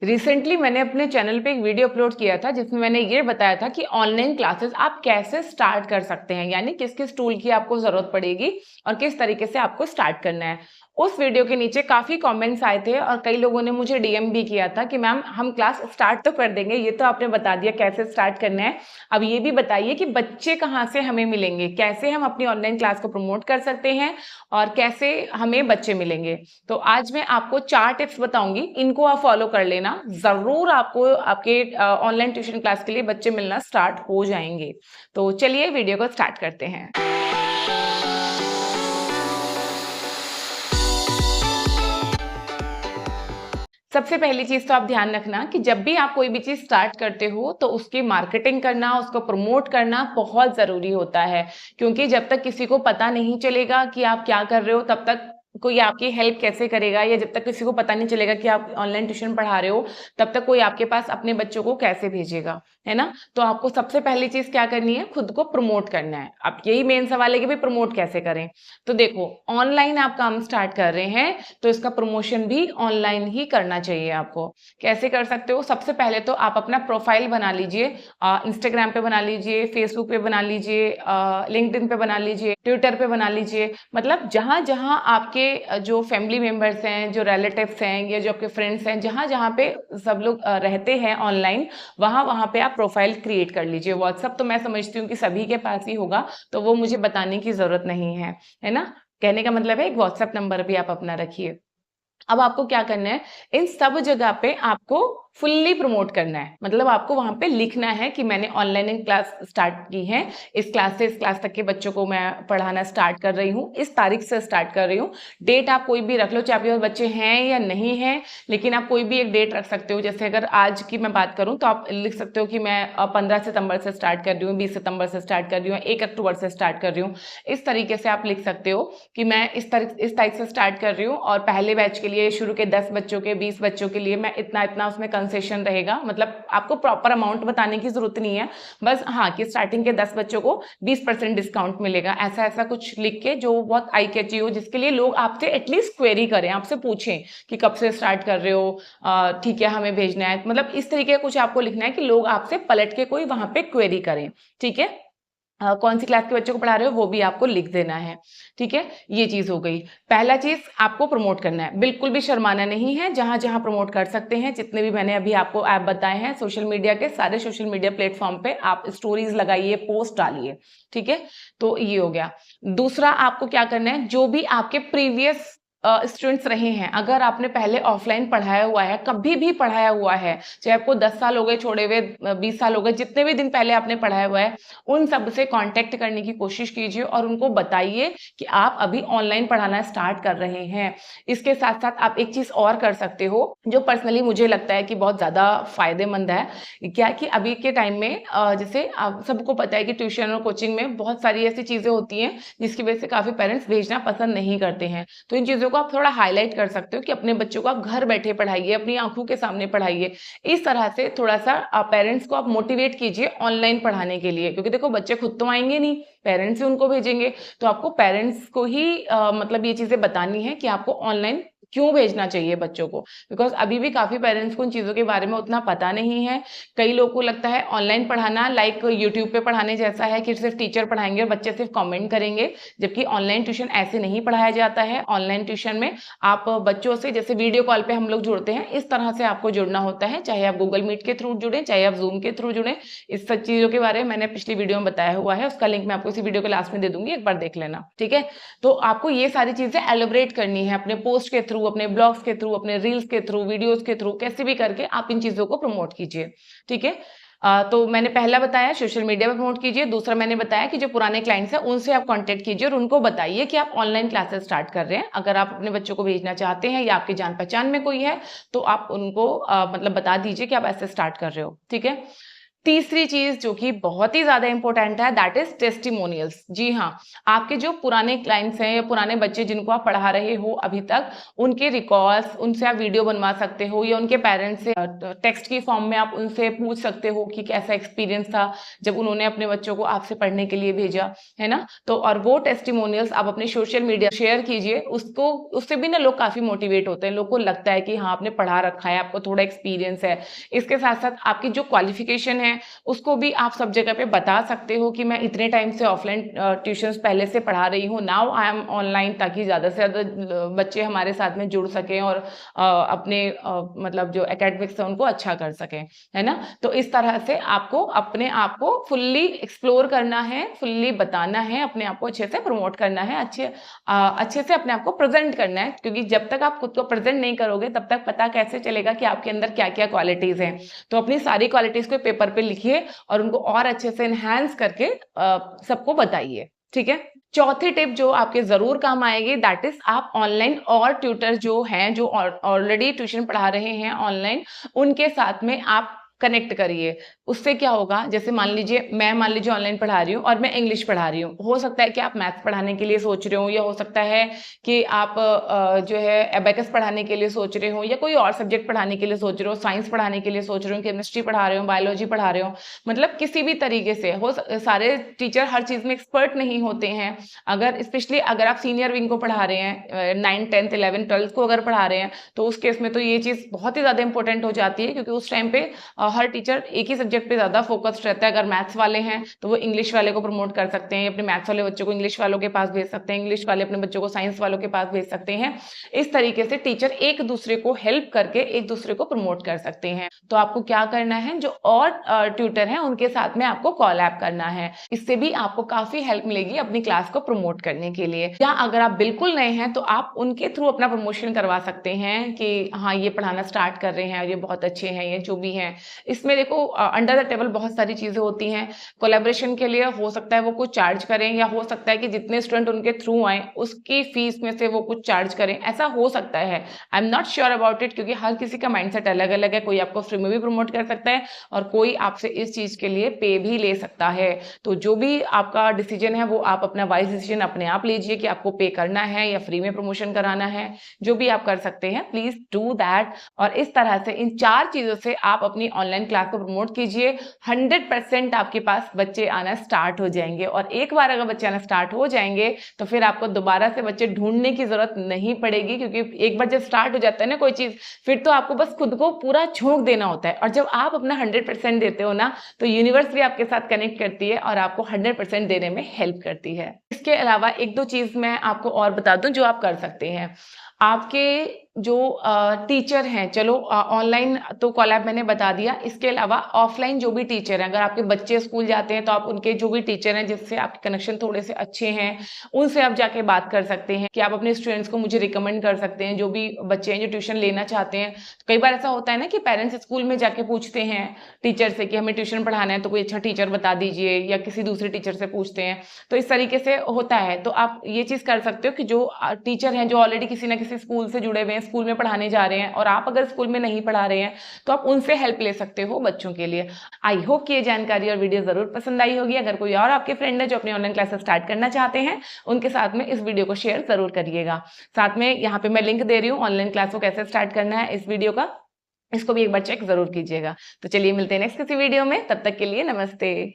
Recently मैंने अपने channel पे एक वीडियो अपलोड किया था जिसमें मैंने ये बताया था कि ऑनलाइन क्लासेस आप कैसे स्टार्ट कर सकते हैं, यानी किस किस टूल की आपको ज़रूरत पड़ेगी और किस तरीके से आपको स्टार्ट करना है। उस वीडियो के नीचे काफ़ी कमेंट्स आए थे और कई लोगों ने मुझे डीएम भी किया था कि मैम हम क्लास स्टार्ट तो कर देंगे, ये तो आपने बता दिया कैसे स्टार्ट करना है, अब ये भी बताइए कि बच्चे कहाँ से हमें मिलेंगे, कैसे हम अपनी ऑनलाइन क्लास को प्रमोट कर सकते हैं और कैसे हमें बच्चे मिलेंगे। तो आज मैं आपको 4 टिप्स बताऊंगी, इनको आप फॉलो कर लेना, ज़रूर आपको आपके ऑनलाइन ट्यूशन क्लास के लिए बच्चे मिलना स्टार्ट हो जाएंगे। तो चलिए वीडियो को स्टार्ट करते हैं। सबसे पहली चीज़ तो आप ध्यान रखना कि जब भी आप कोई भी चीज़ स्टार्ट करते हो तो उसकी मार्केटिंग करना, उसको प्रमोट करना बहुत ज़रूरी होता है। क्योंकि जब तक किसी को पता नहीं चलेगा कि आप क्या कर रहे हो, तब तक कोई आपकी हेल्प कैसे करेगा, या जब तक किसी को पता नहीं चलेगा कि आप ऑनलाइन ट्यूशन पढ़ा रहे हो, तब तक कोई आपके पास अपने बच्चों को कैसे भेजेगा, है ना? तो आपको सबसे पहली चीज़ क्या करनी है, खुद को प्रमोट करना है। अब यही मेन सवाल है कि भाई प्रमोट कैसे करें? तो देखो, ऑनलाइन आप काम स्टार्ट कर रहे हैं तो इसका प्रमोशन भी ऑनलाइन ही करना चाहिए आपको। कैसे कर सकते हो? सबसे पहले तो आप अपना प्रोफाइल बना लीजिए, इंस्टाग्राम पे बना लीजिए, फेसबुक पे बना लीजिए, लिंक्डइन पे बना लीजिए, ट्विटर पे बना लीजिए। मतलब जहाँ-जहाँ आपके जो फैमिली मेंबर्स हैं, जो रिलेटिव्स हैं या जो आपके फ्रेंड्स हैं, जहाँ-जहाँ पे सब लोग रहते हैं ऑनलाइन, वहाँ-वहाँ पे आप प्रोफाइल क्रिएट कर लीजिए। व्हाट्सएप तो मैं समझती हूँ कि सभी के पास ही होगा, तो वो मुझे बताने की ज़रूरत नहीं है ना? कहने का मतलब है एक व्हाट्सएप नंबर भी आप अपना रखिए। अब आपको क्या करना है, इन सब जगह पे आपको फुल्ली प्रमोट करना है। मतलब आपको वहां पे लिखना है कि मैंने ऑनलाइन क्लास स्टार्ट की है, इस क्लास से इस क्लास तक के बच्चों को मैं पढ़ाना स्टार्ट कर रही हूँ, इस तारीख से स्टार्ट कर रही हूँ। डेट आप कोई भी रख लो, चाहे आपके पास बच्चे हैं या नहीं हैं, लेकिन आप कोई भी एक डेट रख सकते हो। जैसे अगर आज की मैं बात करूँ तो आप लिख सकते हो कि मैं 15 सितंबर से स्टार्ट कर रही हूँ, 20 सितंबर से स्टार्ट कर रही हूँ, 1 अक्टूबर से स्टार्ट कर रही हूँ। इस तरीके से आप लिख सकते हो कि मैं इस तारीख से स्टार्ट कर रही हूँ और पहले बैच के लिए शुरू के 10 बच्चों के 20 बच्चों के लिए मैं इतना इतना उसमें कंसेशन रहेगा। मतलब आपको प्रॉपर अमाउंट बताने की जरूरत नहीं है, बस हाँ कि स्टार्टिंग के 10 बच्चों को 20% डिस्काउंट मिलेगा, ऐसा ऐसा कुछ लिख के जो बहुत आई कैची हो, जिसके लिए लोग आपसे एटलीस्ट क्वेरी करें, आपसे पूछें कि कब से स्टार्ट कर रहे हो, ठीक है हमें भेजना है। मतलब इस तरीके का कुछ आपको लिखना है कि लोग आपसे पलट के कोई वहां पे क्वेरी करें। ठीक है, कौन सी क्लास के बच्चों को पढ़ा रहे हो वो भी आपको लिख देना है। ठीक है, ये चीज हो गई। पहला चीज आपको प्रमोट करना है, बिल्कुल भी शर्माना नहीं है। जहां जहां प्रमोट कर सकते हैं, जितने भी मैंने अभी आपको ऐप बताए हैं सोशल मीडिया के, सारे सोशल मीडिया प्लेटफॉर्म पे आप स्टोरीज लगाइए, पोस्ट डालिए। ठीक है, तो ये हो गया। दूसरा आपको क्या करना है, जो भी आपके प्रीवियस स्टूडेंट्स रहे हैं, अगर आपने पहले ऑफलाइन पढ़ाया हुआ है, कभी भी पढ़ाया हुआ है, चाहे आपको 10 साल हो गए छोड़े हुए, 20 साल हो गए, जितने भी दिन पहले आपने पढ़ाया हुआ है, उन सब से कांटेक्ट करने की कोशिश कीजिए और उनको बताइए कि आप अभी ऑनलाइन पढ़ाना स्टार्ट कर रहे हैं। इसके साथ साथ आप एक चीज और कर सकते हो, जो पर्सनली मुझे लगता है कि बहुत ज्यादा फायदेमंद है। क्या कि अभी के टाइम में जैसे आप सबको पता है कि ट्यूशन और कोचिंग में बहुत सारी ऐसी चीजें होती हैं जिसकी वजह से काफी पेरेंट्स भेजना पसंद नहीं करते हैं। तो इन चीजों को आप थोड़ा हाईलाइट कर सकते हो कि अपने बच्चों को आप घर बैठे पढ़ाइए, अपनी आंखों के सामने पढ़ाइए। इस तरह से थोड़ा सा पेरेंट्स को आप मोटिवेट कीजिए ऑनलाइन पढ़ाने के लिए, क्योंकि देखो बच्चे खुद तो आएंगे नहीं, पेरेंट्स ही उनको भेजेंगे। तो आपको पेरेंट्स को ही मतलब ये चीजें बतानी है कि आपको ऑनलाइन क्यों भेजना चाहिए बच्चों को, बिकॉज अभी भी काफी पेरेंट्स को उन चीजों के बारे में उतना पता नहीं है। कई लोगों को लगता है ऑनलाइन पढ़ाना लाइक यूट्यूब पे पढ़ाने जैसा है कि सिर्फ टीचर पढ़ाएंगे और बच्चे सिर्फ कमेंट करेंगे, जबकि ऑनलाइन ट्यूशन ऐसे नहीं पढ़ाया जाता है। ऑनलाइन ट्यूशन में आप बच्चों से जैसे वीडियो कॉल पे हम लोग जुड़ते हैं, इस तरह से आपको जुड़ना होता है, चाहे आप गूगल मीट के थ्रू जुड़े, चाहे आप जूम के थ्रू जुड़े। इस सब चीजों के बारे में मैंने पिछली वीडियो में बताया हुआ है, उसका लिंक मैं आपको इसी वीडियो के लास्ट में दे दूंगी, एक बार देख लेना। ठीक है, तो आपको ये सारी चीजें एलिब्रेट करनी है अपने पोस्ट के थ्रू, अपने ब्लॉग्स के थ्रू, अपने रील्स के थ्रू, वीडियोस के थ्रू, कैसे भी करके आप इन चीजों को प्रमोट कीजिए। ठीक है, तो मैंने पहला बताया सोशल मीडिया पे प्रमोट कीजिए। दूसरा मैंने बताया कि जो पुराने क्लाइंट्स हैं उनसे आप कांटेक्ट कीजिए और उनको बताइए कि आप ऑनलाइन क्लासेस स्टार्ट कर रहे हैं। अगर आप अपने बच्चों को भेजना चाहते हैं या आपकी जान पहचान में कोई है तो आप उनको मतलब बता दीजिए कि आप ऐसे स्टार्ट कर रहे हो। ठीक है, तीसरी चीज जो कि बहुत ही ज्यादा इंपॉर्टेंट है, दैट इज टेस्टिमोनियल्स। जी हाँ, आपके जो पुराने क्लाइंट्स हैं या पुराने बच्चे जिनको आप पढ़ा रहे हो अभी तक, उनके रिकॉर्ड्स, उनसे आप वीडियो बनवा सकते हो या उनके पेरेंट्स से टेक्स्ट की फॉर्म में आप उनसे पूछ सकते हो कि कैसा एक्सपीरियंस था जब उन्होंने अपने बच्चों को आपसे पढ़ने के लिए भेजा, है ना। तो और वो टेस्टिमोनियल्स आप अपने सोशल मीडिया शेयर कीजिए, उसको उससे भी ना लोग काफी मोटिवेट होते हैं, लोग को लगता है कि हाँ आपने पढ़ा रखा है, आपको थोड़ा एक्सपीरियंस है। इसके साथ साथ आपकी जो क्वालिफिकेशन है उसको भी आप सब जगह पे बता सकते हो कि मैं इतने टाइम से ऑफलाइन ट्यूशंस पहले से पढ़ा रही हूँ, नाउ आई एम ऑनलाइन, ताकि ज़्यादा से ज़्यादा बच्चे हमारे साथ में जुड़ सकें और अपने मतलब जो एकेडमिक्स है उनको अच्छा कर सकें, है ना। तो इस तरह से आपको अपने आप को फुल्ली एक्सप्लोर करना है, फुल्ली बताना है, अपने आप को अच्छे से प्रमोट करना है, अच्छे से अपने आप को प्रेजेंट करना है, क्योंकि जब तक आप खुद को प्रेजेंट नहीं करोगे तब तक पता कैसे चलेगा कि आपके अंदर क्या क्या क्वालिटीज हैं। तो अपनी सारी क्वालिटीज को पेपर पे लिखिए और उनको और अच्छे से एनहांस करके सबको बताइए, ठीक है। चौथी टिप जो आपके जरूर काम आएगी, दैट इज आप ऑनलाइन और ट्यूटर जो हैं, जो ऑलरेडी ट्यूशन पढ़ा रहे हैं ऑनलाइन, उनके साथ में आप कनेक्ट करिए। उससे क्या होगा, जैसे मान लीजिए ऑनलाइन पढ़ा रही हूँ और मैं इंग्लिश पढ़ा रही हूँ, हो सकता है कि आप मैथ्स पढ़ाने के लिए सोच रहे हो, या हो सकता है कि आप जो है एबेकस पढ़ाने के लिए सोच रहे हो, या कोई और सब्जेक्ट पढ़ाने के लिए सोच रहे हो, साइंस पढ़ाने के लिए सोच रहे हो, केमिस्ट्री पढ़ा रहे हो, बायोलॉजी पढ़ा रहे हो, मतलब किसी भी तरीके से सारे टीचर हर चीज में एक्सपर्ट नहीं होते हैं। अगर स्पेशली अगर आप सीनियर विंग को पढ़ा रहे हैं, 9th 10th 11th 12th को अगर पढ़ा रहे हैं, तो उस केस में तो ये चीज बहुत ही ज्यादा इंपॉर्टेंट हो जाती है, क्योंकि उस टाइम पे हर टीचर एक ही सब्जेक्ट पे ज्यादा फोकस्ड रहता है। अगर मैथ्स वाले हैं तो वो इंग्लिश वाले को प्रमोट कर सकते हैं, अपने मैथ्स वाले बच्चों को इंग्लिश वालों के पास भेज सकते हैं, इंग्लिश वाले अपने बच्चों को साइंस वालों के पास भेज सकते हैं। इस तरीके से टीचर एक दूसरे को हेल्प करके एक दूसरे को प्रमोट कर सकते हैं। तो आपको क्या करना है, जो और ट्यूटर हैं उनके साथ में आपको कॉलैब करना है, इससे भी आपको काफी हेल्प मिलेगी अपनी क्लास को प्रमोट करने के लिए। या अगर आप बिल्कुल नए हैं तो आप उनके थ्रू अपना प्रमोशन करवा सकते हैं कि हाँ ये पढ़ाना स्टार्ट कर रहे हैं और ये बहुत अच्छे हैं, ये जो भी हैं। इसमें देखो अंडर द टेबल बहुत सारी चीजें होती हैं। कोलैबोरेशन के लिए हो सकता है वो कुछ चार्ज करें, या हो सकता है कि जितने स्टूडेंट उनके थ्रू आए उसकी फीस में से वो कुछ चार्ज करें, ऐसा हो सकता है। I am not sure about it, क्योंकि हर किसी का माइंडसेट अलग अलग है। कोई आपको फ्री में भी प्रमोट कर सकता है और कोई आपसे इस चीज के लिए पे भी ले सकता है। तो जो भी आपका डिसीजन है वो आप अपना वाइज डिसीजन अपने आप लीजिए कि आपको पे करना है या फ्री में प्रमोशन कराना है। जो भी आप कर सकते हैं प्लीज डू दैट। और इस तरह से इन 4 चीजों से आप अपनी ऑनलाइन क्लास को प्रमोट कीजिए। 100% आपके पास बच्चे आना स्टार्ट हो जाएंगे, और एक बार अगर बच्चे आना स्टार्ट हो जाएंगे तो फिर आपको दोबारा से बच्चे ढूंढने की जरूरत नहीं पड़ेगी, क्योंकि एक बार जब स्टार्ट हो जाता है ना कोई चीज, फिर तो आपको बस खुद को पूरा झोंक देना होता है। और जब आप अपना 100% देते हो ना, तो यूनिवर्स भी आपके साथ कनेक्ट करती है और आपको 100% देने में हेल्प करती है। इसके अलावा एक दो चीज मैं आपको और बता दूं जो आप कर सकते हैं। आपके जो टीचर हैं, चलो ऑनलाइन तो कॉलैब मैंने बता दिया, इसके अलावा ऑफलाइन जो भी टीचर हैं, अगर आपके बच्चे स्कूल जाते हैं तो आप उनके जो भी टीचर हैं जिससे आपके कनेक्शन थोड़े से अच्छे हैं, उनसे आप जाके बात कर सकते हैं कि आप अपने स्टूडेंट्स को मुझे रिकमेंड कर सकते हैं। जो भी बच्चे हैं जो ट्यूशन लेना चाहते हैं, कई बार ऐसा होता है ना कि पेरेंट्स स्कूल में जाके पूछते हैं टीचर से कि हमें ट्यूशन पढ़ाना है तो कोई अच्छा टीचर बता दीजिए, या किसी दूसरे टीचर से पूछते हैं। तो इस तरीके से होता है, तो आप ये चीज कर सकते हो कि जो टीचर हैं जो ऑलरेडी किसी ना किसी स्कूल से जुड़े हुए हैं, स्कूल में पढ़ाने जा रहे हैं, और आप अगर स्कूल में नहीं पढ़ा रहे हैं तो आप उनसे हेल्प ले सकते हो बच्चों के लिए। आई होप कि ये जानकारी और वीडियो जरूर पसंद आई होगी। अगर कोई और आपके फ्रेंड है जो अपनी ऑनलाइन क्लासेस स्टार्ट करना चाहते हैं, उनके साथ में इस वीडियो को शेयर जरूर करिएगा। साथ में यहाँ पे मैं लिंक दे रही हूँ ऑनलाइन क्लास को कैसे स्टार्ट करना है इस वीडियो का, इसको भी एक बार चेक जरूर कीजिएगा। तो चलिए मिलते हैं नेक्स्ट किसी वीडियो में, तब तक के लिए नमस्ते।